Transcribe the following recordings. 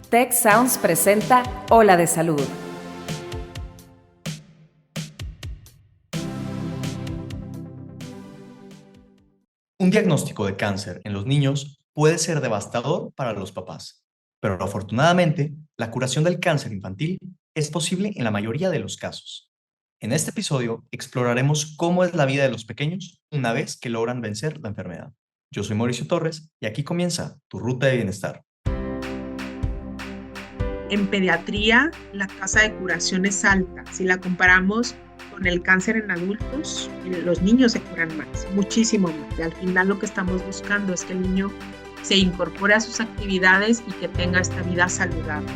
Tech Sounds presenta Ola de Salud. Un diagnóstico de cáncer en los niños puede ser devastador para los papás, pero afortunadamente, la curación del cáncer infantil es posible en la mayoría de los casos. En este episodio exploraremos cómo es la vida de los pequeños una vez que logran vencer la enfermedad. Yo soy Mauricio Torres y aquí comienza tu ruta de bienestar. En pediatría, la tasa de curación es alta. Si la comparamos con el cáncer en adultos, los niños se curan más, muchísimo más. Y al final lo que estamos buscando es que el niño se incorpore a sus actividades y que tenga esta vida saludable.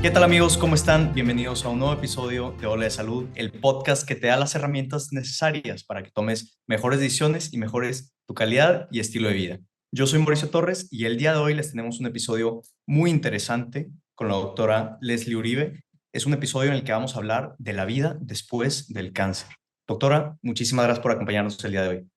¿Qué tal amigos? ¿Cómo están? Bienvenidos a un nuevo episodio de Ola de Salud, el podcast que te da las herramientas necesarias para que tomes mejores decisiones y mejores tu calidad y estilo de vida. Yo soy Mauricio Torres y el día de hoy les tenemos un episodio muy interesante con la doctora Leslie Uribe. Es un episodio en el que vamos a hablar de la vida después del cáncer. Doctora, muchísimas gracias por acompañarnos el día de hoy.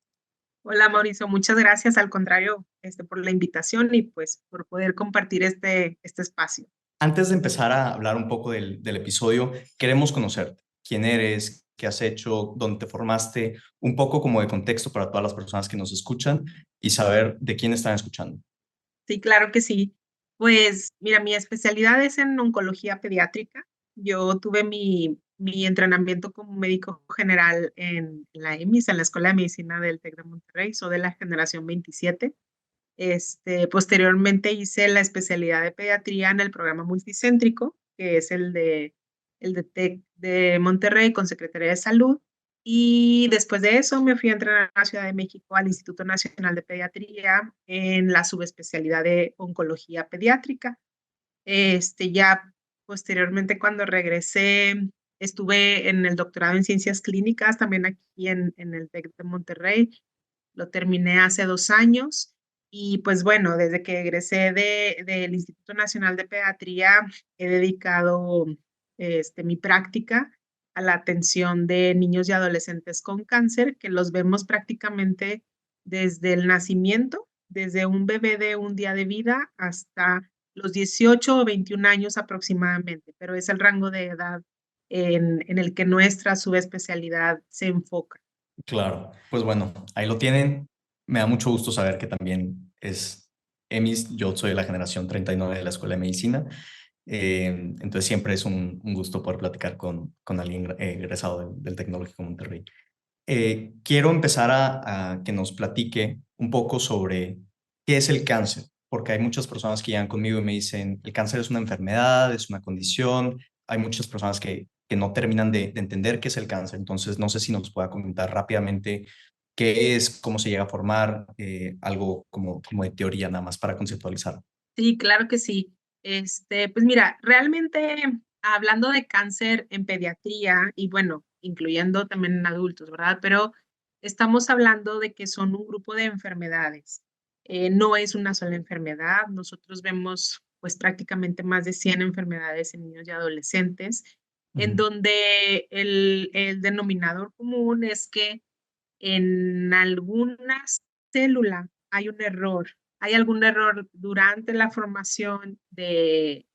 Hola Mauricio, muchas gracias, al contrario, por la invitación y pues por poder compartir este espacio. Antes de empezar a hablar un poco del episodio, queremos conocerte. ¿Quién eres? ¿Qué has hecho? ¿Dónde te formaste? Un poco como de contexto para todas las personas que nos escuchan y saber de quién están escuchando. Sí, claro que sí. Pues mira, mi especialidad es en oncología pediátrica. Yo tuve mi entrenamiento como médico general en la EMIS, en la Escuela de Medicina del TEC de Monterrey, soy de la generación 27. Posteriormente hice la especialidad de pediatría en el programa multicéntrico, que es el de TEC de Monterrey con Secretaría de Salud. Y después de eso me fui a entrenar a la Ciudad de México al Instituto Nacional de Pediatría en la subespecialidad de oncología pediátrica. Ya posteriormente cuando regresé, estuve en el doctorado en ciencias clínicas, también aquí en el TEC de Monterrey. Lo terminé hace 2 años y pues bueno, desde que egresé del Instituto Nacional de Pediatría, he dedicado mi práctica a la atención de niños y adolescentes con cáncer, que los vemos prácticamente desde el nacimiento, desde un bebé de un día de vida hasta los 18 o 21 años aproximadamente, pero es el rango de edad en el que nuestra subespecialidad se enfoca. Claro, pues bueno, ahí lo tienen. Me da mucho gusto saber que también es EMIS. Yo soy de la generación 39 de la Escuela de Medicina. Entonces siempre es un gusto poder platicar con alguien egresado del Tecnológico de Monterrey. Quiero empezar a que nos platique un poco sobre qué es el cáncer, porque hay muchas personas que llegan conmigo y me dicen, el cáncer es una enfermedad, es una condición. Hay muchas personas que no terminan de entender qué es el cáncer. Entonces, no sé si nos pueda comentar rápidamente qué es, cómo se llega a formar, algo como de teoría nada más para conceptualizar. Sí, claro que sí. Pues mira, realmente hablando de cáncer en pediatría y bueno, incluyendo también en adultos, ¿verdad? Pero estamos hablando de que son un grupo de enfermedades. No es una sola enfermedad. Nosotros vemos pues prácticamente más de 100 enfermedades en niños y adolescentes, en Ujú. donde el denominador común es que en alguna célula hay un error, hay algún error durante la formación del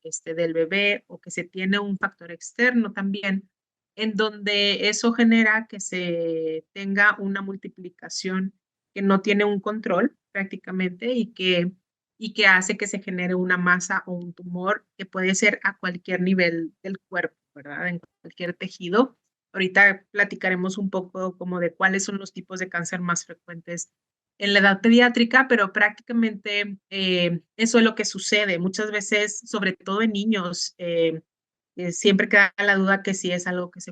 bebé o que se tiene un factor externo también, en donde eso genera que se tenga una multiplicación que no tiene un control prácticamente y que hace que se genere una masa o un tumor que puede ser a cualquier nivel del cuerpo, ¿verdad? En cualquier tejido. Ahorita platicaremos un poco como de cuáles son los tipos de cáncer más frecuentes en la edad pediátrica, pero prácticamente eso es lo que sucede. Muchas veces, sobre todo en niños, siempre queda la duda que si es algo que se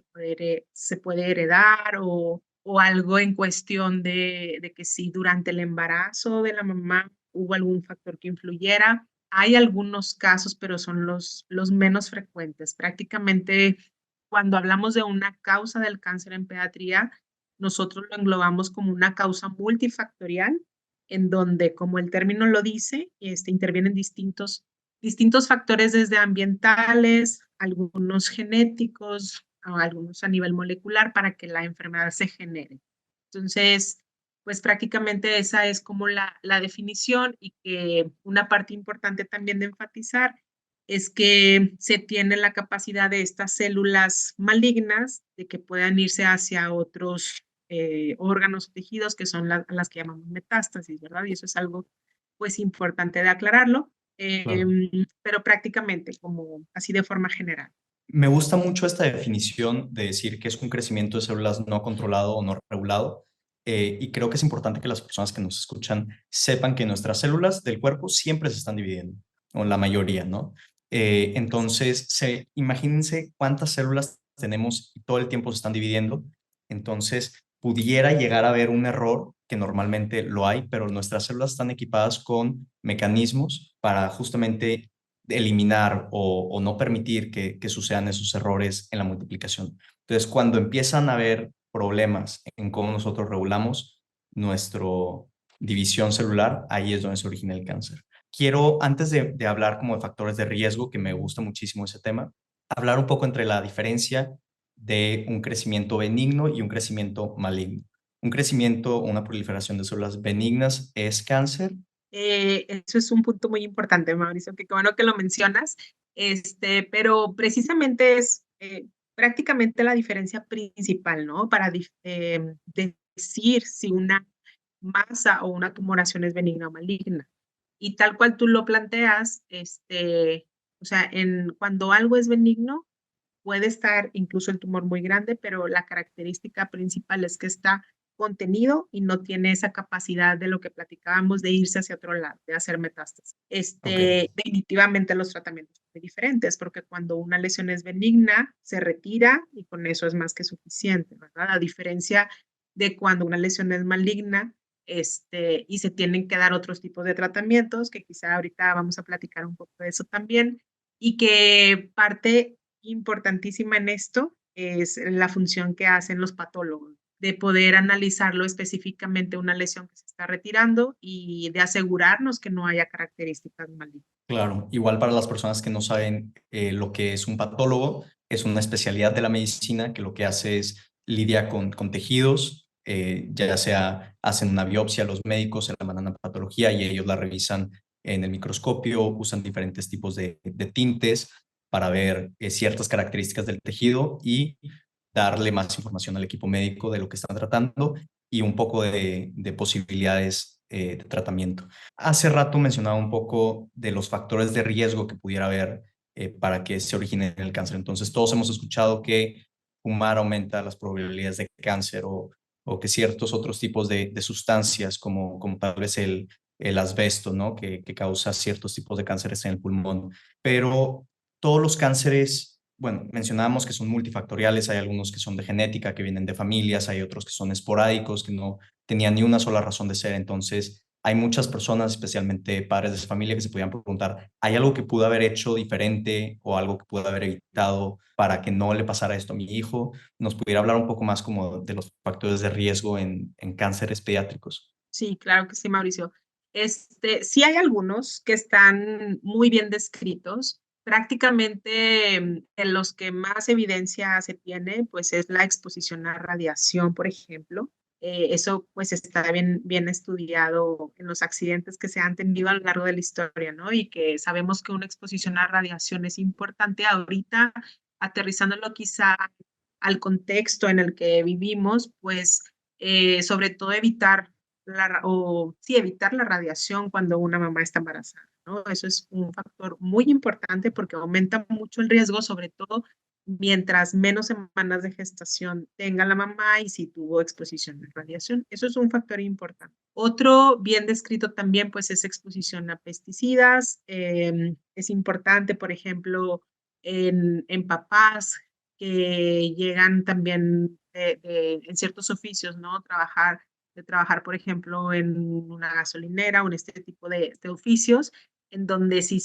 puede heredar o algo en cuestión de que si durante el embarazo de la mamá hubo algún factor que influyera. Hay algunos casos, pero son los menos frecuentes. Prácticamente cuando hablamos de una causa del cáncer en pediatría, nosotros lo englobamos como una causa multifactorial, en donde, como el término lo dice, intervienen distintos factores desde ambientales, algunos genéticos, o algunos a nivel molecular para que la enfermedad se genere. Entonces, pues prácticamente esa es como la definición, y que una parte importante también de enfatizar es que se tiene la capacidad de estas células malignas de que puedan irse hacia otros órganos o tejidos, que son las que llamamos metástasis, ¿verdad? Y eso es algo pues importante de aclararlo, Claro. pero prácticamente como así de forma general. Me gusta mucho esta definición de decir que es un crecimiento de células no controlado o no regulado. Y creo que es importante que las personas que nos escuchan sepan que nuestras células del cuerpo siempre se están dividiendo, o la mayoría, ¿no? Entonces, imagínense cuántas células tenemos y todo el tiempo se están dividiendo. Entonces, pudiera llegar a haber un error, que normalmente lo hay, pero nuestras células están equipadas con mecanismos para justamente eliminar o no permitir que sucedan esos errores en la multiplicación. Entonces, cuando empiezan a haber problemas en cómo nosotros regulamos nuestra división celular, ahí es donde se origina el cáncer. Quiero, antes de hablar como de factores de riesgo, que me gusta muchísimo ese tema, hablar un poco entre la diferencia de un crecimiento benigno y un crecimiento maligno. Un crecimiento o una proliferación de células benignas es cáncer. Eso es un punto muy importante, Mauricio, que qué bueno que lo mencionas, pero precisamente es prácticamente la diferencia principal, ¿no? Para decir si una masa o una tumoración es benigna o maligna. Y tal cual tú lo planteas, o sea, cuando algo es benigno, puede estar incluso el tumor muy grande, pero la característica principal es que está contenido y no tiene esa capacidad de lo que platicábamos de irse hacia otro lado, de hacer metástasis. Ok, Definitivamente los tratamientos son muy diferentes, porque cuando una lesión es benigna, se retira y con eso es más que suficiente, ¿verdad? A diferencia de cuando una lesión es maligna, y se tienen que dar otros tipos de tratamientos, que quizá ahorita vamos a platicar un poco de eso también, y que parte importantísima en esto es la función que hacen los patólogos, de poder analizarlo específicamente una lesión que se está retirando y de asegurarnos que no haya características malignas. claro. Igual para las personas que no saben lo que es un patólogo, es una especialidad de la medicina que lo que hace es lidia con tejidos, ya sea hacen una biopsia los médicos, se la mandan a patología y ellos la revisan en el microscopio, usan diferentes tipos de tintes para ver ciertas características del tejido y darle más información al equipo médico de lo que están tratando y un poco de posibilidades de tratamiento. Hace rato mencionaba un poco de los factores de riesgo que pudiera haber para que se origine el cáncer. Entonces, todos hemos escuchado que fumar aumenta las probabilidades de cáncer o que ciertos otros tipos de sustancias, como tal vez el asbesto, ¿no? Que causa ciertos tipos de cánceres en el pulmón. Pero todos los cánceres, bueno, mencionábamos que son multifactoriales, hay algunos que son de genética, que vienen de familias, hay otros que son esporádicos, que no tenían ni una sola razón de ser. Entonces, hay muchas personas, especialmente padres de familia, que se podían preguntar, ¿hay algo que pude haber hecho diferente o algo que pude haber evitado para que no le pasara esto a mi hijo? ¿Nos pudiera hablar un poco más como de los factores de riesgo en cánceres pediátricos? Sí, claro que sí, Mauricio. Sí hay algunos que están muy bien descritos. Prácticamente en los que más evidencia se tiene, pues es la exposición a radiación, por ejemplo. Eso pues está bien estudiado en los accidentes que se han tenido a lo largo de la historia, ¿no? Y que sabemos que una exposición a radiación es importante ahorita, aterrizándolo quizá al contexto en el que vivimos, pues sobre todo evitar la radiación cuando una mamá está embarazada, ¿no? Eso es un factor muy importante porque aumenta mucho el riesgo, sobre todo mientras menos semanas de gestación tenga la mamá y si tuvo exposición a radiación. Eso es un factor importante. Otro bien descrito también, pues, es exposición a pesticidas. Es importante, por ejemplo, en papás que llegan también en ciertos oficios, ¿no? De trabajar, por ejemplo, en una gasolinera o en este tipo de oficios, en donde si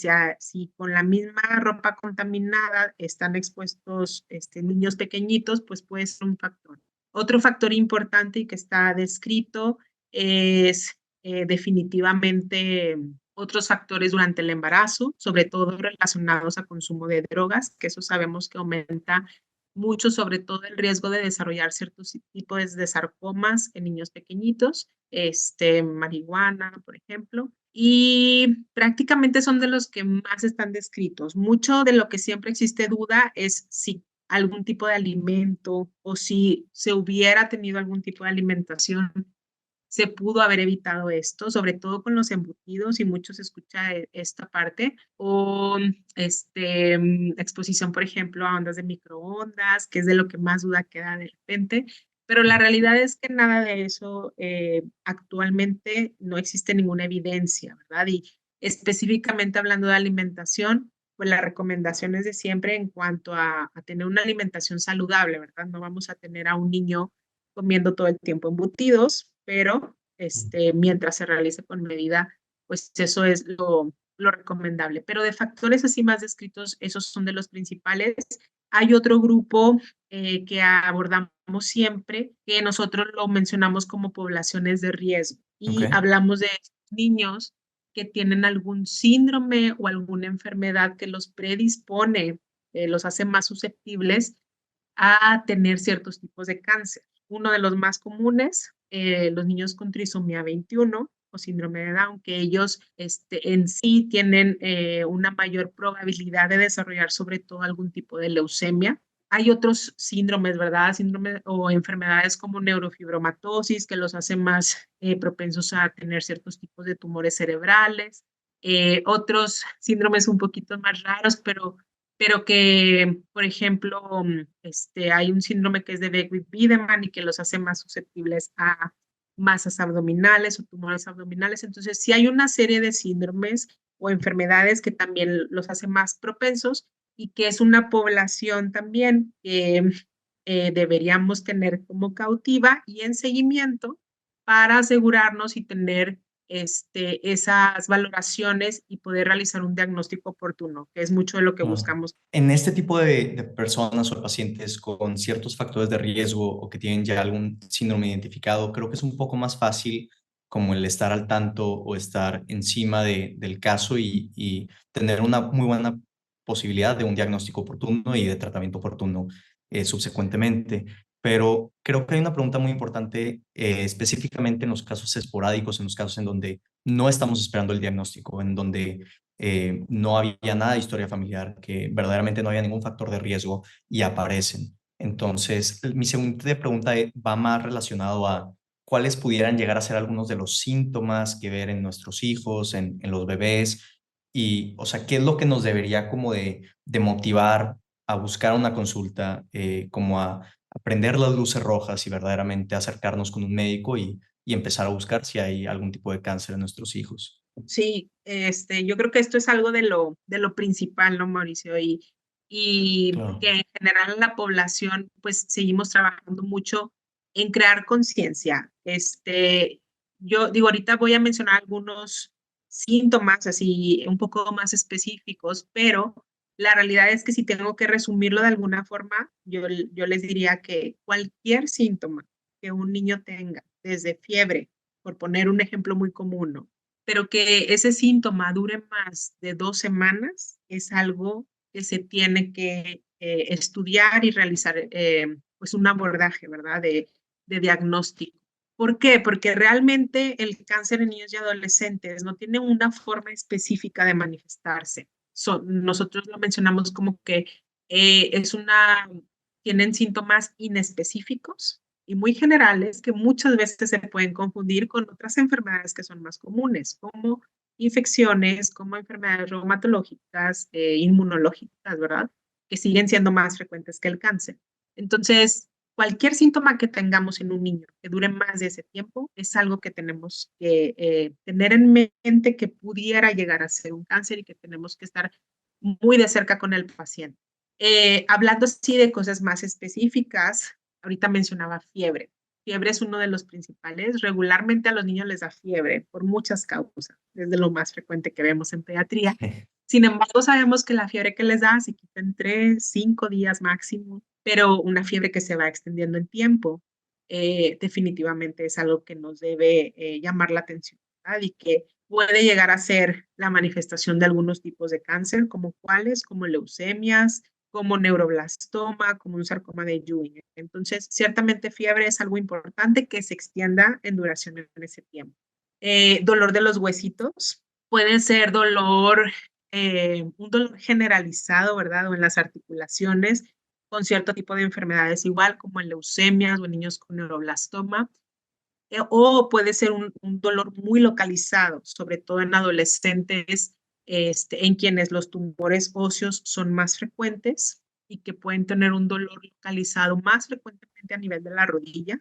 con la misma ropa contaminada están expuestos niños pequeñitos, pues puede ser un factor. Otro factor importante y que está descrito es definitivamente otros factores durante el embarazo, sobre todo relacionados a consumo de drogas, que eso sabemos que aumenta mucho sobre todo el riesgo de desarrollar ciertos tipos de sarcomas en niños pequeñitos, marihuana, por ejemplo, y prácticamente son de los que más están descritos. Mucho de lo que siempre existe duda es si algún tipo de alimento o si se hubiera tenido algún tipo de alimentación se pudo haber evitado esto, sobre todo con los embutidos y mucho se escucha esta parte, o exposición, por ejemplo, a ondas de microondas, que es de lo que más duda queda de repente, pero la realidad es que nada de eso actualmente no existe ninguna evidencia, ¿verdad? Y específicamente hablando de alimentación, pues la recomendación es de siempre en cuanto a tener una alimentación saludable, ¿verdad? No vamos a tener a un niño comiendo todo el tiempo embutidos, pero mientras se realice con medida, pues eso es lo recomendable. Pero de factores así más descritos, esos son de los principales. Hay otro grupo que abordamos siempre, que nosotros lo mencionamos como poblaciones de riesgo Ok. y hablamos de niños que tienen algún síndrome o alguna enfermedad que los predispone, los hace más susceptibles a tener ciertos tipos de cáncer. Uno de los más comunes, los niños con trisomía 21 o síndrome de Down, que ellos en sí tienen una mayor probabilidad de desarrollar sobre todo algún tipo de leucemia. Hay otros síndromes, ¿verdad? Síndromes o enfermedades como neurofibromatosis que los hacen más propensos a tener ciertos tipos de tumores cerebrales. Otros síndromes un poquito más raros, pero que, por ejemplo, hay un síndrome que es de Beckwith-Wiedemann y que los hace más susceptibles a masas abdominales o tumores abdominales. Entonces, sí hay una serie de síndromes o enfermedades que también los hace más propensos y que es una población también que deberíamos tener como cautiva y en seguimiento para asegurarnos y tener esas valoraciones y poder realizar un diagnóstico oportuno, que es mucho de lo que Claro. buscamos. En este tipo de personas o pacientes con ciertos factores de riesgo o que tienen ya algún síndrome identificado, creo que es un poco más fácil como el estar al tanto o estar encima del caso y tener una muy buena posibilidad de un diagnóstico oportuno y de tratamiento oportuno subsecuentemente. Pero creo que hay una pregunta muy importante específicamente en los casos esporádicos, en los casos en donde no estamos esperando el diagnóstico, en donde no había nada de historia familiar, que verdaderamente no había ningún factor de riesgo y aparecen. Entonces, mi segunda pregunta va más relacionado a cuáles pudieran llegar a ser algunos de los síntomas que ver en nuestros hijos, en los bebés, y, o sea, qué es lo que nos debería como de motivar a buscar una consulta, como a prender las luces rojas y verdaderamente acercarnos con un médico y empezar a buscar si hay algún tipo de cáncer en nuestros hijos. Sí, yo creo que esto es algo de lo principal, ¿no, Mauricio? Y Claro. que en general en la población, pues seguimos trabajando mucho en crear conciencia. Yo digo, ahorita voy a mencionar algunos síntomas así un poco más específicos, pero la realidad es que si tengo que resumirlo de alguna forma, yo les diría que cualquier síntoma que un niño tenga, desde fiebre, por poner un ejemplo muy común, ¿no? Pero que ese síntoma dure más de 2 semanas es algo que se tiene que estudiar y realizar pues un abordaje, ¿verdad? De diagnóstico. ¿Por qué? Porque realmente el cáncer en niños y adolescentes no tiene una forma específica de manifestarse. Nosotros lo mencionamos como que tienen síntomas inespecíficos y muy generales que muchas veces se pueden confundir con otras enfermedades que son más comunes, como infecciones, como enfermedades reumatológicas, inmunológicas, ¿verdad? Que siguen siendo más frecuentes que el cáncer. Entonces, cualquier síntoma que tengamos en un niño que dure más de ese tiempo es algo que tenemos que tener en mente que pudiera llegar a ser un cáncer y que tenemos que estar muy de cerca con el paciente. Hablando así de cosas más específicas, ahorita mencionaba fiebre. Fiebre es uno de los principales. Regularmente a los niños les da fiebre por muchas causas. Es de lo más frecuente que vemos en pediatría. Sin embargo, sabemos que la fiebre que les da se quita en 3, 5 días máximo, pero una fiebre que se va extendiendo en tiempo definitivamente es algo que nos debe llamar la atención, ¿verdad? Y que puede llegar a ser la manifestación de algunos tipos de cáncer, como cuáles, como leucemias, como neuroblastoma, como un sarcoma de Ewing. Entonces, ciertamente fiebre es algo importante que se extienda en duración en ese tiempo. Dolor de los huesitos, puede ser un dolor generalizado, ¿verdad? O en las articulaciones, con cierto tipo de enfermedades, igual como en leucemias o en niños con neuroblastoma. O puede ser un dolor muy localizado, sobre todo en adolescentes, en quienes los tumores óseos son más frecuentes y que pueden tener un dolor localizado más frecuentemente a nivel de la rodilla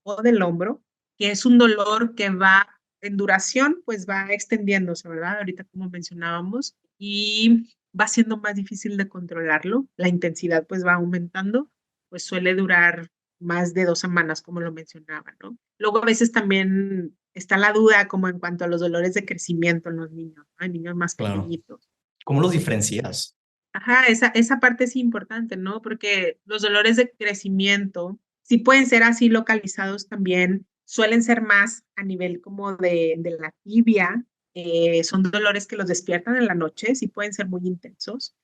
o del hombro, que es un dolor que va en duración, pues va extendiéndose, ¿verdad? Ahorita como mencionábamos, y va siendo más difícil de controlarlo. La intensidad pues va aumentando, pues suele durar más de 2 semanas, como lo mencionaba, ¿no? Luego a veces también está la duda como en cuanto a los dolores de crecimiento en los niños, ¿no? En niños más Claro. pequeñitos. ¿Cómo los diferencias? Ajá, esa parte es importante, ¿no? Porque los dolores de crecimiento sí pueden ser así localizados también, suelen ser más a nivel como de la tibia, son dolores que los despiertan en la noche, sí pueden ser muy intensos,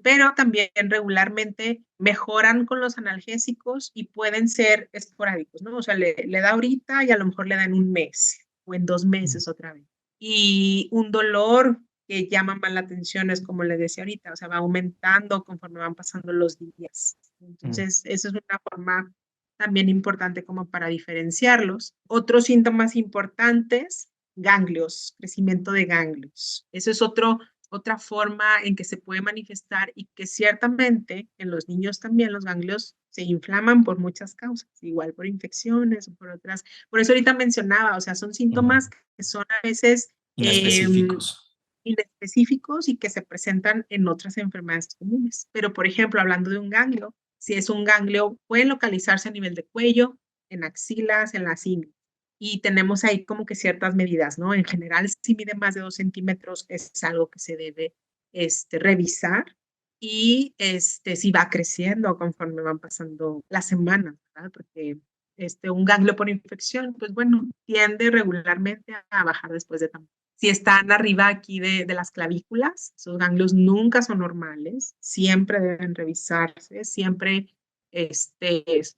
pero también regularmente mejoran con los analgésicos y pueden ser esporádicos, ¿no? O sea, le da ahorita y a lo mejor le da en un mes o en 2 meses otra vez. Y un dolor que llaman más la atención es como le decía ahorita, o sea, va aumentando conforme van pasando los días. Entonces, esa es una forma también importante como para diferenciarlos. Otros síntomas importantes, ganglios, crecimiento de ganglios. Eso es otra forma en que se puede manifestar y que ciertamente en los niños también los ganglios se inflaman por muchas causas, igual por infecciones o por otras. Por eso ahorita mencionaba, o sea, son síntomas que son a veces Inespecíficos. inespecíficos y que se presentan en otras enfermedades comunes. Pero, por ejemplo, hablando de un ganglio, si es un ganglio, puede localizarse a nivel de cuello, en axilas, en las ingles. Y tenemos ahí como que ciertas medidas, ¿no? En general, si mide más de 2 centímetros, es algo que se debe revisar. Y si va creciendo conforme van pasando las semanas, ¿verdad? Porque un ganglio por infección, pues bueno, tiende regularmente a bajar después de tamaño. Si están arriba aquí de las clavículas, esos ganglios nunca son normales, siempre deben revisarse, siempre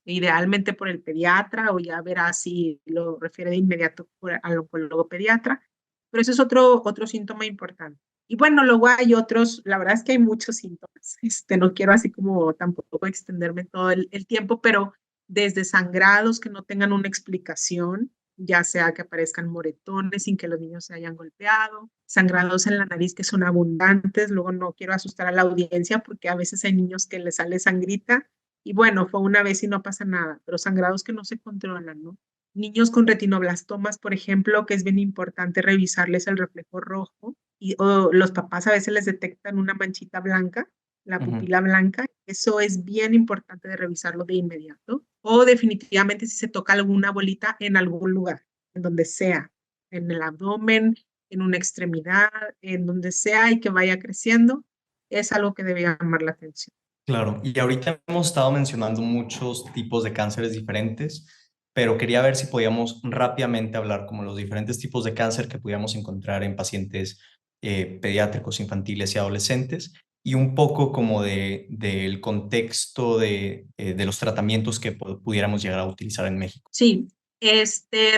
idealmente por el pediatra o ya verá si lo refiere de inmediato al oncólogo pediatra, pero ese es otro síntoma importante. Y bueno, luego hay otros, la verdad es que hay muchos síntomas, no quiero así como tampoco extenderme todo el tiempo, pero desde sangrados que no tengan una explicación, ya sea que aparezcan moretones sin que los niños se hayan golpeado, sangrados en la nariz que son abundantes, luego no quiero asustar a la audiencia porque a veces hay niños que les sale sangrita y bueno, fue una vez y no pasa nada, pero sangrados que no se controlan, ¿no? Niños con retinoblastomas, por ejemplo, que es bien importante revisarles el reflejo rojo o los papás a veces les detectan una manchita blanca, la pupila blanca, eso es bien importante de revisarlo de inmediato. O definitivamente si se toca alguna bolita en algún lugar, en donde sea, en el abdomen, en una extremidad, en donde sea y que vaya creciendo, es algo que debe llamar la atención. Claro, y ahorita hemos estado mencionando muchos tipos de cánceres diferentes, pero quería ver si podíamos rápidamente hablar como los diferentes tipos de cáncer que pudiéramos encontrar en pacientes pediátricos, infantiles y adolescentes, y un poco como del contexto de los tratamientos que pudiéramos llegar a utilizar en México. Sí,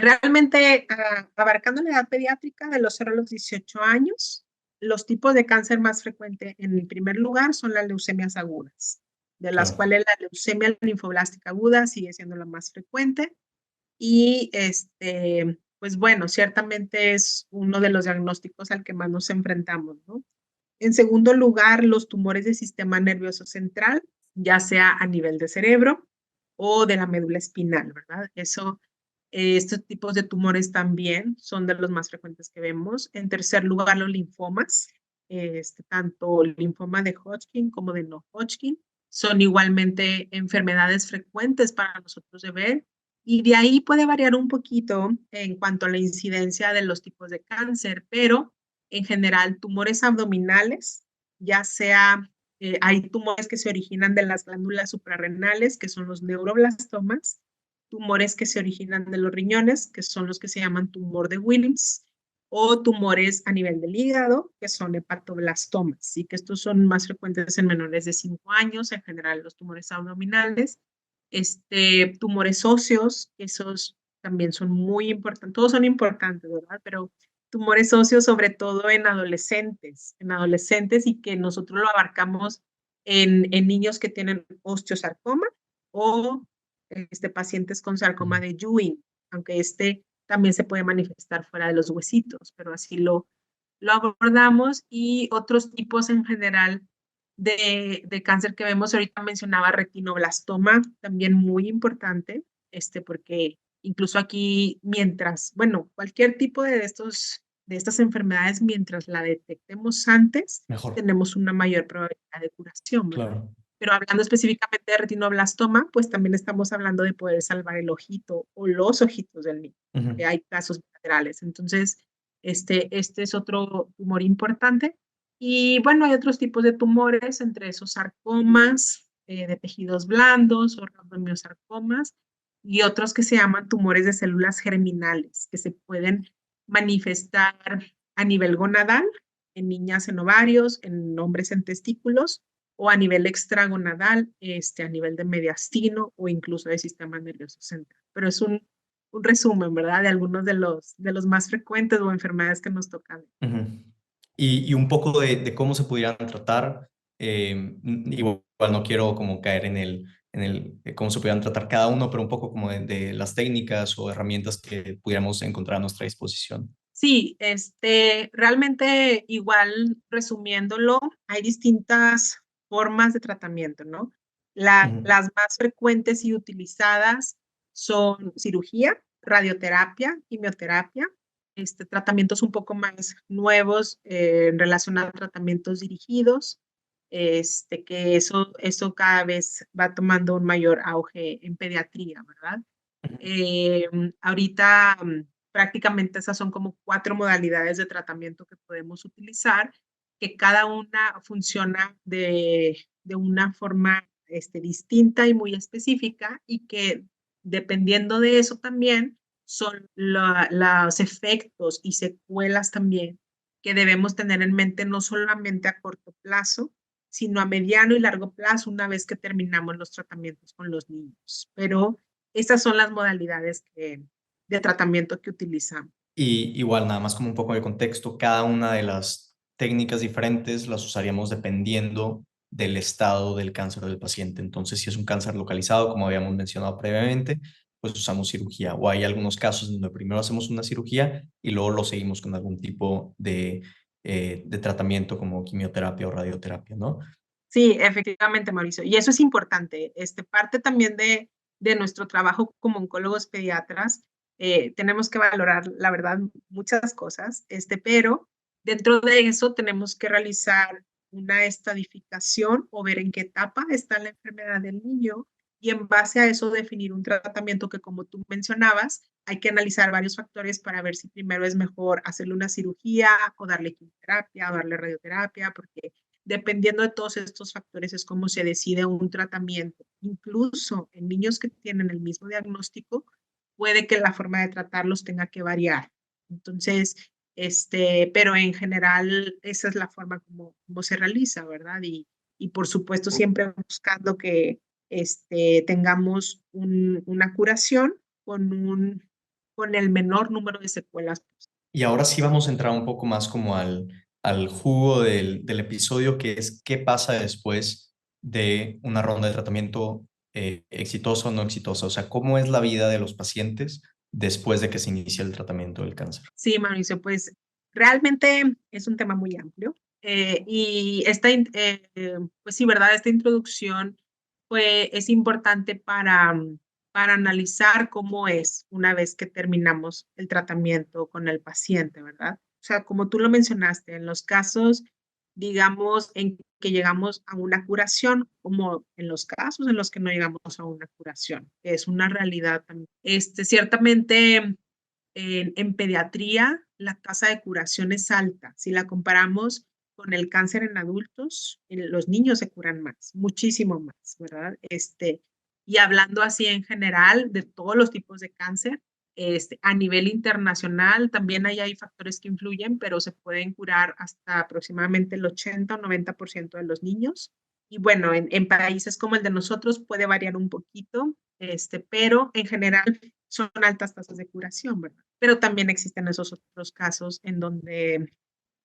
realmente abarcando la edad pediátrica de los 0 a los 18 años, los tipos de cáncer más frecuentes en el primer lugar son las leucemias agudas, de las cuales la leucemia linfoblástica aguda sigue siendo la más frecuente y pues bueno, ciertamente es uno de los diagnósticos al que más nos enfrentamos, ¿no? En segundo lugar, los tumores del sistema nervioso central, ya sea a nivel de cerebro o de la médula espinal, ¿verdad? Estos tipos de tumores también son de los más frecuentes que vemos. En tercer lugar, los linfomas, tanto el linfoma de Hodgkin como de no Hodgkin, son igualmente enfermedades frecuentes para nosotros de ver. Y de ahí puede variar un poquito en cuanto a la incidencia de los tipos de cáncer, pero en general tumores abdominales, ya sea, hay tumores que se originan de las glándulas suprarrenales, que son los neuroblastomas, tumores que se originan de los riñones, que son los que se llaman tumor de Wilms, o tumores a nivel del hígado, que son hepatoblastomas, ¿sí? Que estos son más frecuentes en menores de 5 años, en general los tumores abdominales, tumores óseos, esos también son muy importantes, todos son importantes, ¿verdad? Pero tumores óseos sobre todo en adolescentes y que nosotros lo abarcamos en niños que tienen osteosarcoma o pacientes con sarcoma de Ewing, aunque también se puede manifestar fuera de los huesitos, pero así lo abordamos. Y otros tipos en general de cáncer que vemos, ahorita mencionaba retinoblastoma, también muy importante, porque incluso aquí, bueno, cualquier tipo de estas enfermedades, mientras la detectemos antes, Mejor, tenemos una mayor probabilidad de curación, ¿verdad? claro. Pero hablando específicamente de retinoblastoma, pues también estamos hablando de poder salvar el ojito o los ojitos del niño, que hay casos bilaterales. Entonces, este es otro tumor importante. Y bueno, hay otros tipos de tumores, entre esos sarcomas de tejidos blandos o rhabdomyosarcomas y otros que se llaman tumores de células germinales, que se pueden manifestar a nivel gonadal, en niñas en ovarios, en hombres en testículos, o a nivel extragonadal, a nivel de mediastino o incluso de sistema nervioso central. Pero es un resumen, ¿verdad? De algunos de los más frecuentes o enfermedades que nos tocan. Ujú. Y un poco de cómo se pudieran tratar, igual no quiero como caer en cómo se pudieran tratar cada uno, pero un poco como de las técnicas o herramientas que pudiéramos encontrar a nuestra disposición. Sí, realmente igual resumiéndolo, hay distintas formas de tratamiento, ¿no? Ujú. Las más frecuentes y utilizadas son cirugía, radioterapia, quimioterapia, tratamientos un poco más nuevos en relación a tratamientos dirigidos, que eso cada vez va tomando un mayor auge en pediatría, ¿verdad? Ahorita prácticamente esas son como 4 modalidades de tratamiento que podemos utilizar, que cada una funciona de una forma distinta y muy específica, y que dependiendo de eso también son los efectos y secuelas también que debemos tener en mente, no solamente a corto plazo, sino a mediano y largo plazo una vez que terminamos los tratamientos con los niños. Pero estas son las modalidades de tratamiento que utilizamos. Y igual, nada más como un poco de contexto, cada una de las técnicas diferentes las usaríamos dependiendo del estado del cáncer del paciente. Entonces, si es un cáncer localizado, como habíamos mencionado previamente, pues usamos cirugía. O hay algunos casos donde primero hacemos una cirugía y luego lo seguimos con algún tipo de tratamiento como quimioterapia o radioterapia, ¿no? Sí, efectivamente, Mauricio. Y eso es importante. Parte también de nuestro trabajo como oncólogos pediatras. Tenemos que valorar, la verdad, muchas cosas, pero dentro de eso tenemos que realizar una estadificación o ver en qué etapa está la enfermedad del niño, y en base a eso definir un tratamiento que, como tú mencionabas, hay que analizar varios factores para ver si primero es mejor hacerle una cirugía o darle quimioterapia o darle radioterapia, porque dependiendo de todos estos factores es como se decide un tratamiento. Incluso en niños que tienen el mismo diagnóstico, puede que la forma de tratarlos tenga que variar. Entonces, pero en general esa es la forma como se realiza, ¿verdad? Y por supuesto siempre buscando que tengamos una curación con el menor número de secuelas. Y ahora sí vamos a entrar un poco más como al jugo del episodio, que es qué pasa después de una ronda de tratamiento exitosa o no exitosa. O sea, cómo es la vida de los pacientes después de que se inicia el tratamiento del cáncer. Sí, Mauricio, pues realmente es un tema muy amplio. Y pues sí, ¿verdad? Esta introducción es importante para analizar cómo es una vez que terminamos el tratamiento con el paciente, ¿verdad? O sea, como tú lo mencionaste, en los casos, digamos, en que llegamos a una curación, como en los casos en los que no llegamos a una curación, que es una realidad también. Ciertamente en pediatría, la tasa de curación es alta. Si la comparamos con el cáncer en adultos, los niños se curan más, muchísimo más, ¿verdad? Y hablando así en general de todos los tipos de cáncer, A nivel internacional también ahí hay factores que influyen, pero se pueden curar hasta aproximadamente el 80 o 90% de los niños. Y bueno, en países como el de nosotros puede variar un poquito, pero en general son altas tasas de curación, ¿verdad? Pero también existen esos otros casos en donde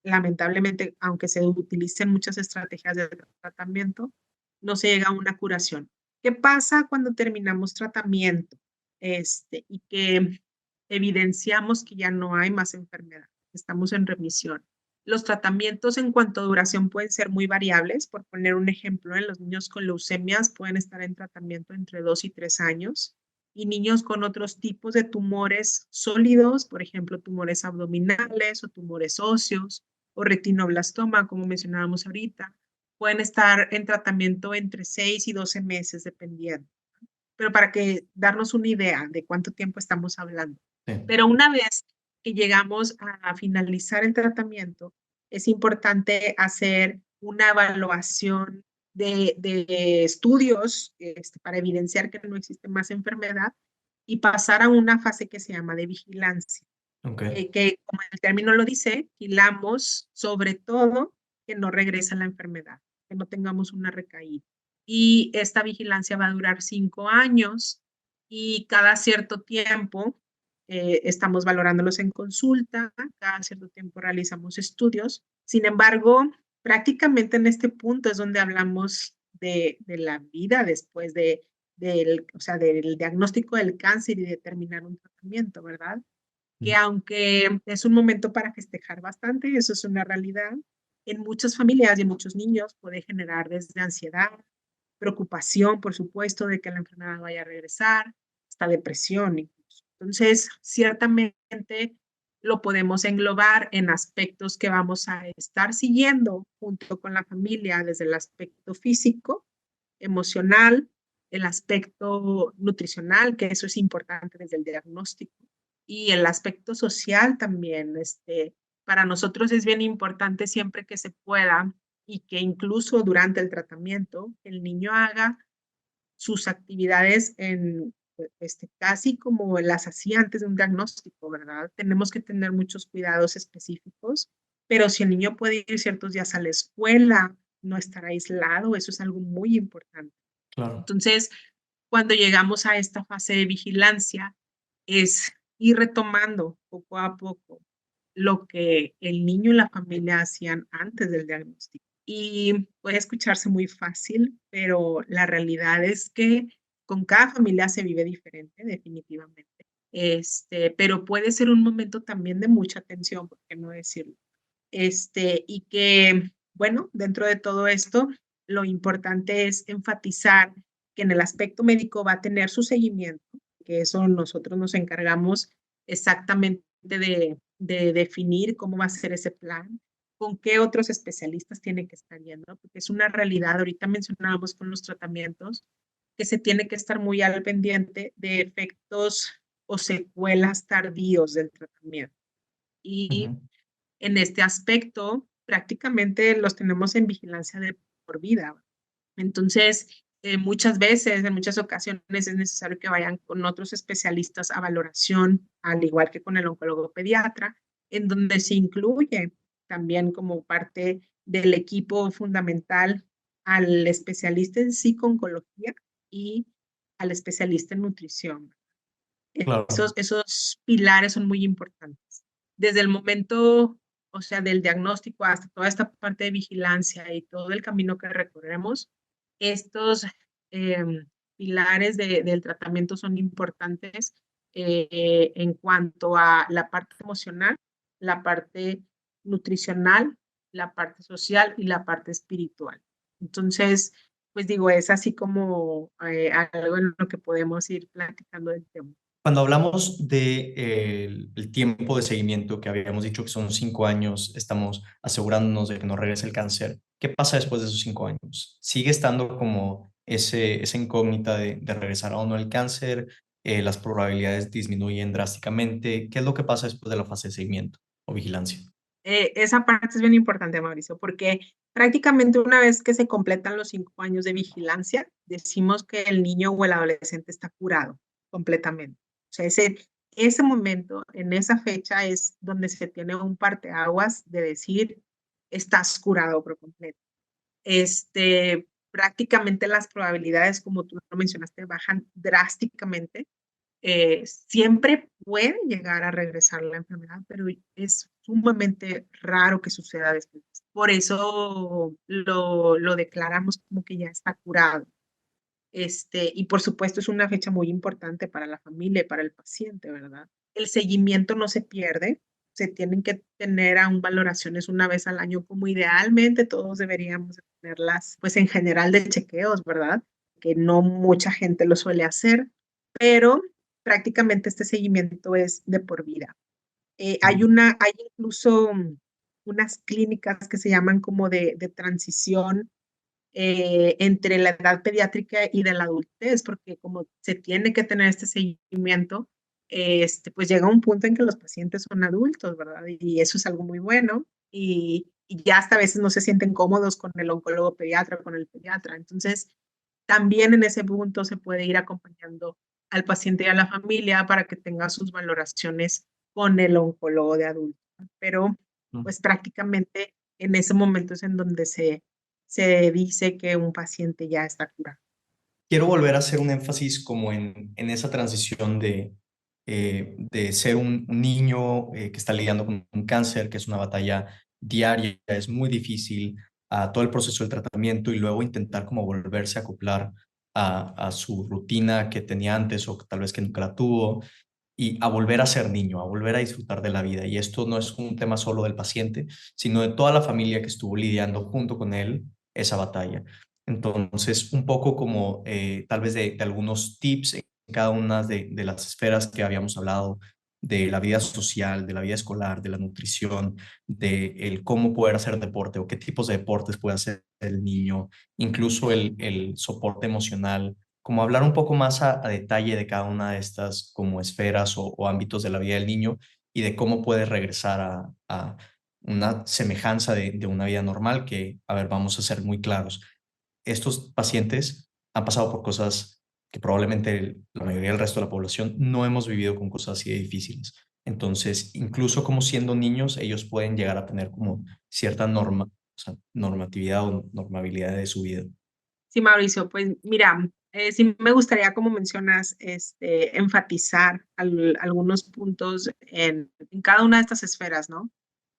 lamentablemente, aunque se utilicen muchas estrategias de tratamiento, no se llega a una curación. ¿Qué pasa cuando terminamos tratamiento? Y que evidenciamos que ya no hay más enfermedad, estamos en remisión. Los tratamientos en cuanto a duración pueden ser muy variables. Por poner un ejemplo, en los niños con leucemias pueden estar en tratamiento entre 2 y 3 años y niños con otros tipos de tumores sólidos, por ejemplo, tumores abdominales o tumores óseos o retinoblastoma, como mencionábamos ahorita, pueden estar en tratamiento entre 6 y 12 meses, dependiendo. Pero para que darnos una idea de cuánto tiempo estamos hablando. Sí. Pero una vez que llegamos a finalizar el tratamiento, es importante hacer una evaluación de estudios para evidenciar que no existe más enfermedad y pasar a una fase que se llama de vigilancia. Okay. Que como el término lo dice, vigilamos sobre todo que no regrese la enfermedad, que no tengamos una recaída. Y esta vigilancia va a durar 5 años y cada cierto tiempo estamos valorándolos en consulta, cada cierto tiempo realizamos estudios. Sin embargo, prácticamente en este punto es donde hablamos de la vida después del diagnóstico del cáncer y determinar un tratamiento, ¿verdad? Que aunque es un momento para festejar bastante, eso es una realidad, en muchas familias y en muchos niños puede generar desde ansiedad, preocupación, por supuesto, de que la enfermedad vaya a regresar, hasta depresión incluso. Entonces, ciertamente lo podemos englobar en aspectos que vamos a estar siguiendo junto con la familia, desde el aspecto físico, emocional, el aspecto nutricional, que eso es importante desde el diagnóstico, y el aspecto social también. Para nosotros es bien importante siempre que se pueda y que incluso durante el tratamiento el niño haga sus actividades casi como las hacía antes de un diagnóstico, ¿verdad? Tenemos que tener muchos cuidados específicos, pero si el niño puede ir ciertos días a la escuela, no estar aislado, eso es algo muy importante. Claro. Entonces, cuando llegamos a esta fase de vigilancia, es ir retomando poco a poco lo que el niño y la familia hacían antes del diagnóstico. Y puede escucharse muy fácil, pero la realidad es que con cada familia se vive diferente, definitivamente. Pero puede ser un momento también de mucha tensión, por qué no decirlo. Y que, bueno, dentro de todo esto, lo importante es enfatizar que en el aspecto médico va a tener su seguimiento, que eso nosotros nos encargamos exactamente de definir cómo va a ser ese plan, con qué otros especialistas tiene que estar yendo, porque es una realidad. Ahorita mencionábamos con los tratamientos que se tiene que estar muy al pendiente de efectos o secuelas tardíos del tratamiento. Y en este aspecto, prácticamente los tenemos en vigilancia de por vida. Entonces, muchas veces, en muchas ocasiones, es necesario que vayan con otros especialistas a valoración, al igual que con el oncólogo pediatra, en donde se incluye también como parte del equipo fundamental al especialista en psico-oncología y al especialista en nutrición. Claro. Esos pilares son muy importantes. Desde el momento, o sea, del diagnóstico hasta toda esta parte de vigilancia y todo el camino que recorremos, estos pilares del tratamiento son importantes en cuanto a la parte emocional, la parte nutricional, la parte social y la parte espiritual. Entonces, pues digo, es así como algo en lo que podemos ir platicando del tema. Cuando hablamos de el tiempo de seguimiento, que habíamos dicho que son 5 años, estamos asegurándonos de que no regrese el cáncer. ¿Qué pasa después de esos 5 años? ¿Sigue estando como esa incógnita de regresar o no el cáncer? ¿Las probabilidades disminuyen drásticamente? ¿Qué es lo que pasa después de la fase de seguimiento o vigilancia? Esa parte es bien importante, Mauricio, porque prácticamente una vez que se completan los 5 años de vigilancia, decimos que el niño o el adolescente está curado completamente. O sea, ese momento, en esa fecha, es donde se tiene un parteaguas de decir, estás curado por completo. Prácticamente las probabilidades, como tú lo mencionaste, bajan drásticamente. Siempre puede llegar a regresar la enfermedad, pero es sumamente raro que suceda después. Por eso lo declaramos como que ya está curado. Y por supuesto es una fecha muy importante para la familia y para el paciente, ¿verdad? El seguimiento no se pierde, se tienen que tener aún valoraciones una vez al año, como idealmente todos deberíamos de tenerlas, pues en general de chequeos, ¿verdad? Que no mucha gente lo suele hacer, pero prácticamente este seguimiento es de por vida. Hay incluso unas clínicas que se llaman como de transición entre la edad pediátrica y de la adultez, porque como se tiene que tener este seguimiento, pues llega un punto en que los pacientes son adultos, ¿verdad? Y eso es algo muy bueno. Y ya hasta a veces no se sienten cómodos con el oncólogo pediatra o con el pediatra. Entonces, también en ese punto se puede ir acompañando al paciente y a la familia para que tenga sus valoraciones con el oncólogo de adultos. Pero, pues prácticamente en ese momento es en donde se dice que un paciente ya está curado. Quiero volver a hacer un énfasis como en esa transición de ser un niño que está lidiando con un cáncer, que es una batalla diaria, es muy difícil, a todo el proceso del tratamiento y luego intentar como volverse a acoplar a su rutina que tenía antes o tal vez que nunca la tuvo y a volver a ser niño, a volver a disfrutar de la vida. Y esto no es un tema solo del paciente, sino de toda la familia que estuvo lidiando junto con él esa batalla. Entonces, un poco como tal vez de algunos tips en cada una de las esferas que habíamos hablado, de la vida social, de la vida escolar, de la nutrición, de el cómo poder hacer deporte o qué tipos de deportes puede hacer el niño, incluso el soporte emocional, como hablar un poco más a detalle de cada una de estas como esferas o ámbitos de la vida del niño y de cómo puede regresar a una semejanza de una vida normal que, a ver, vamos a ser muy claros. Estos pacientes han pasado por cosas que probablemente la mayoría del resto de la población no hemos vivido con cosas así de difíciles. Entonces, incluso como siendo niños, ellos pueden llegar a tener como cierta norma, o sea, normatividad o normabilidad de su vida. Sí, Mauricio, pues mira, sí me gustaría, como mencionas, enfatizar algunos puntos en cada una de estas esferas, ¿no?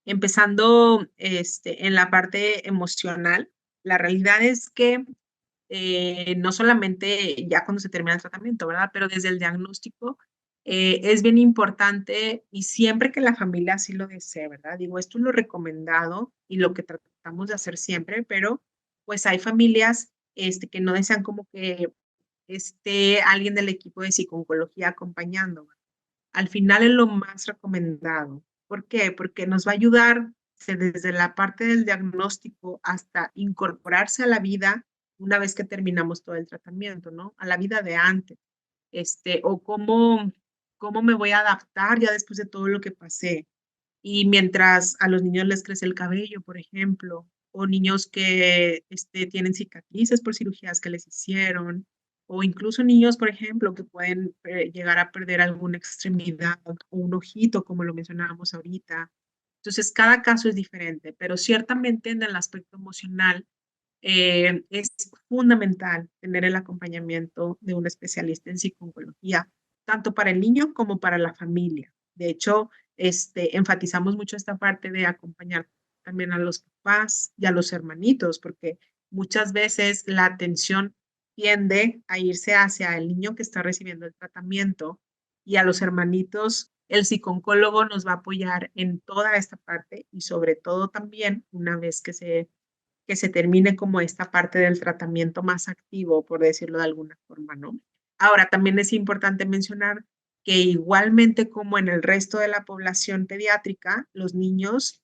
Empezando en la parte emocional, la realidad es que no solamente ya cuando se termina el tratamiento, ¿verdad? Pero desde el diagnóstico es bien importante y siempre que la familia así lo desee, ¿verdad? Digo, esto es lo recomendado y lo que tratamos de hacer siempre, pero pues hay familias que no desean como que esté alguien del equipo de psiconcología acompañando. Al final es lo más recomendado. ¿Por qué? Porque nos va a ayudar desde la parte del diagnóstico hasta incorporarse a la vida una vez que terminamos todo el tratamiento, ¿no? A la vida de antes. O cómo me voy a adaptar ya después de todo lo que pasé. Y mientras a los niños les crece el cabello, por ejemplo, o niños que tienen cicatrices por cirugías que les hicieron, o incluso niños, por ejemplo, que pueden llegar a perder alguna extremidad o un ojito, como lo mencionábamos ahorita. Entonces, cada caso es diferente, pero ciertamente en el aspecto emocional es fundamental tener el acompañamiento de un especialista en psicología, tanto para el niño como para la familia. De hecho, enfatizamos mucho esta parte de acompañar también a los papás y a los hermanitos, porque muchas veces la atención tiende a irse hacia el niño que está recibiendo el tratamiento y a los hermanitos. El psicólogo nos va a apoyar en toda esta parte y sobre todo también una vez que se termine como esta parte del tratamiento más activo, por decirlo de alguna forma, ¿no? Ahora, también es importante mencionar que igualmente como en el resto de la población pediátrica, los niños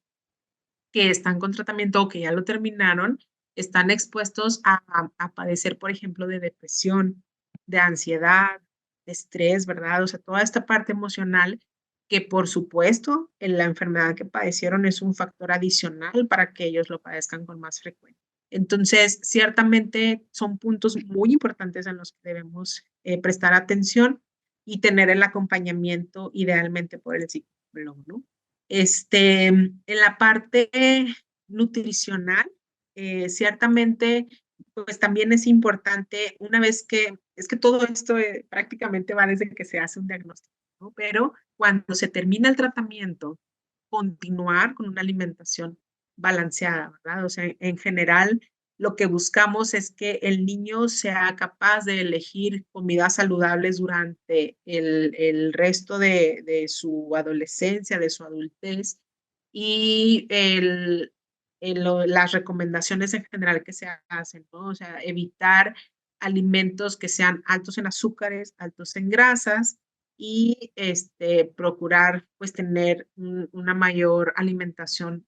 que están con tratamiento o que ya lo terminaron, están expuestos a padecer, por ejemplo, de depresión, de ansiedad, de estrés, ¿verdad? O sea, toda esta parte emocional que por supuesto en la enfermedad que padecieron es un factor adicional para que ellos lo padezcan con más frecuencia. Entonces, ciertamente son puntos muy importantes en los que debemos prestar atención, y tener el acompañamiento idealmente por el psicólogo, ¿no? En la parte nutricional, ciertamente, pues también es importante, una vez que, es que todo esto prácticamente va desde que se hace un diagnóstico, ¿no? Pero cuando se termina el tratamiento, continuar con una alimentación balanceada, ¿verdad? O sea, en general, lo que buscamos es que el niño sea capaz de elegir comidas saludables durante el resto de su adolescencia, de su adultez, y las recomendaciones en general que se hacen, ¿no? O sea, evitar alimentos que sean altos en azúcares, altos en grasas, y procurar pues tener una mayor alimentación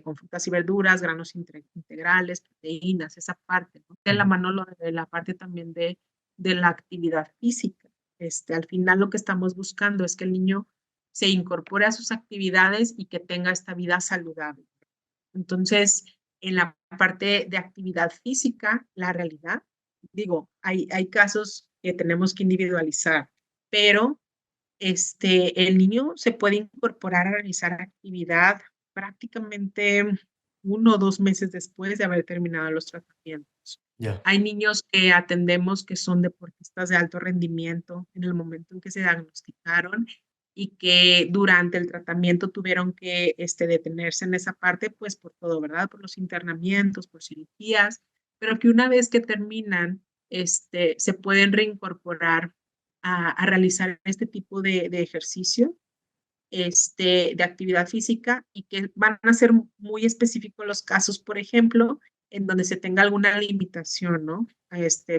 con frutas y verduras, granos integrales, proteínas, esa parte, ¿no? De la mano de la parte también de la actividad física. Al final lo que estamos buscando es que el niño se incorpore a sus actividades y que tenga esta vida saludable. Entonces, en la parte de actividad física, la realidad, digo, hay casos que tenemos que individualizar, pero el niño se puede incorporar a realizar actividad prácticamente 1 o 2 meses después de haber terminado los tratamientos. Ya. Hay niños que atendemos que son deportistas de alto rendimiento en el momento en que se diagnosticaron y que durante el tratamiento tuvieron que detenerse en esa parte, pues por todo, ¿verdad? Por los internamientos, por cirugías, pero que una vez que terminan, se pueden reincorporar a realizar este tipo de ejercicio, de actividad física, y que van a ser muy específicos los casos, por ejemplo, en donde se tenga alguna limitación, ¿no?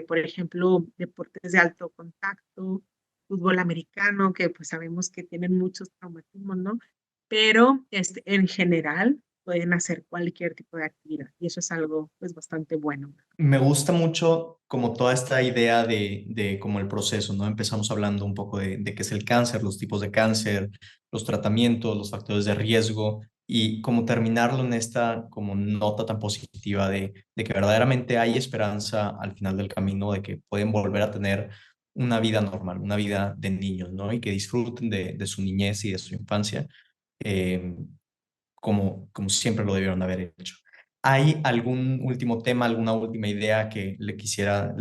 Por ejemplo, deportes de alto contacto, fútbol americano, que pues sabemos que tienen muchos traumatismos, ¿no? Pero en general pueden hacer cualquier tipo de actividad y eso es algo pues bastante bueno. Me gusta mucho como toda esta idea de como el proceso, ¿no? Empezamos hablando un poco de qué es el cáncer, los tipos de cáncer, los tratamientos, los factores de riesgo y como terminarlo en esta como nota tan positiva de que verdaderamente hay esperanza al final del camino, de que pueden volver a tener una vida normal, una vida de niños, ¿no? Y que disfruten de su niñez y de su infancia, eh, como siempre lo debieron haber hecho. ¿Hay algún último tema, alguna última idea que le quisieras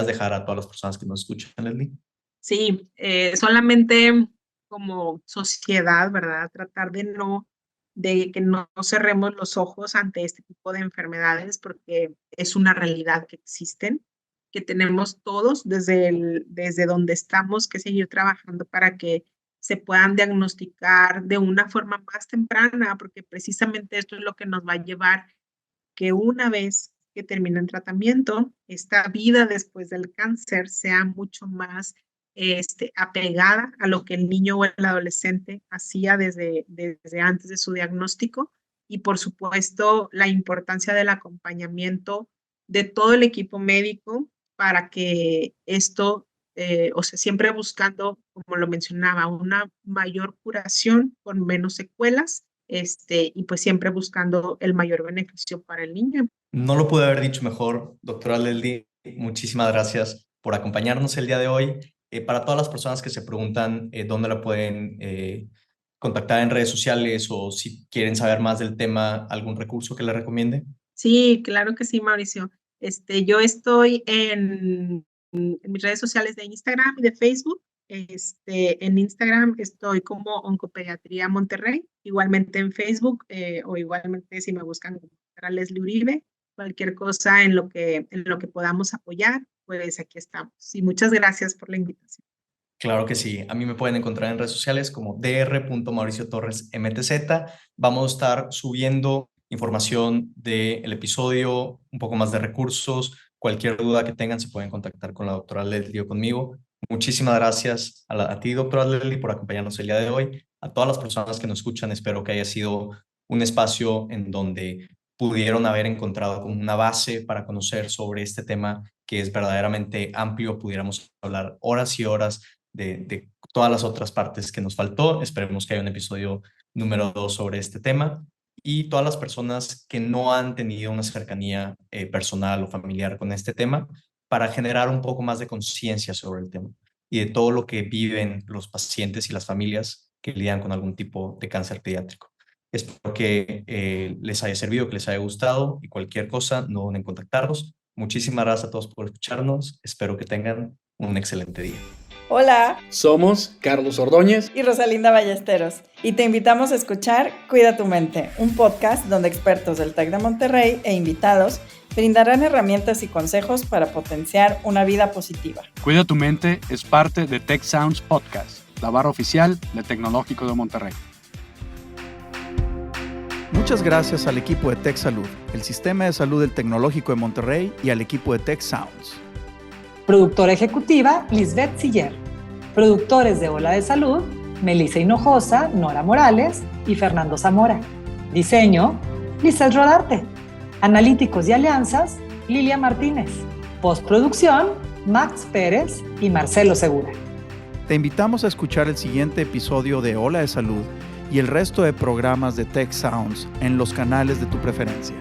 dejar a todas las personas que nos escuchan, Leslie? Sí, solamente como sociedad, ¿verdad? Tratar de que no cerremos los ojos ante este tipo de enfermedades porque es una realidad que existen, que tenemos todos desde donde estamos que seguir trabajando para que se puedan diagnosticar de una forma más temprana, porque precisamente esto es lo que nos va a llevar que una vez que termine el tratamiento, esta vida después del cáncer sea mucho más apegada a lo que el niño o el adolescente hacía desde antes de su diagnóstico, y por supuesto la importancia del acompañamiento de todo el equipo médico para que esto, o sea, siempre buscando, como lo mencionaba, una mayor curación con menos secuelas, y pues siempre buscando el mayor beneficio para el niño. No lo pude haber dicho mejor, doctora Leslie. Muchísimas gracias por acompañarnos el día de hoy. Para todas las personas que se preguntan dónde la pueden contactar en redes sociales o si quieren saber más del tema, ¿algún recurso que le recomiende? Sí, claro que sí, Mauricio. Yo estoy en mis redes sociales de Instagram y de Facebook. En Instagram estoy como Oncopediatría Monterrey, igualmente en Facebook, o igualmente si me buscan como Leslie Uribe, cualquier cosa en lo que podamos apoyar, pues aquí estamos. Y muchas gracias por la invitación. Claro que sí. A mí me pueden encontrar en redes sociales como dr.mauriciotorresmtz. Vamos a estar subiendo información del episodio, un poco más de recursos. Cualquier duda que tengan se pueden contactar con la doctora Leslie o conmigo. Muchísimas gracias a ti, doctora Leslie, por acompañarnos el día de hoy. A todas las personas que nos escuchan, espero que haya sido un espacio en donde pudieron haber encontrado como una base para conocer sobre este tema que es verdaderamente amplio. Pudiéramos hablar horas y horas de todas las otras partes que nos faltó. Esperemos que haya un episodio número 2 sobre este tema. Y todas las personas que no han tenido una cercanía personal o familiar con este tema, para generar un poco más de conciencia sobre el tema. y de todo lo que viven los pacientes y las familias que lidian con algún tipo de cáncer pediátrico. Espero que les haya servido, que les haya gustado, y cualquier cosa, no duden en contactarnos. Muchísimas gracias a todos por escucharnos. Espero que tengan un excelente día. Hola, somos Carlos Ordóñez y Rosalinda Ballesteros, y te invitamos a escuchar Cuida tu Mente, un podcast donde expertos del TEC de Monterrey e invitados brindarán herramientas y consejos para potenciar una vida positiva. Cuida tu Mente es parte de Tech Sounds Podcast, la barra oficial del Tecnológico de Monterrey. Muchas gracias al equipo de Tech Salud, el Sistema de Salud del Tecnológico de Monterrey, y al equipo de Tech Sounds. Productora ejecutiva, Lisbeth Siller. Productores de Ola de Salud, Melissa Hinojosa, Nora Morales y Fernando Zamora. Diseño, Lizeth Rodarte. Analíticos y alianzas, Lilia Martínez. Postproducción, Max Pérez y Marcelo Segura. Te invitamos a escuchar el siguiente episodio de Ola de Salud y el resto de programas de Tech Sounds en los canales de tu preferencia.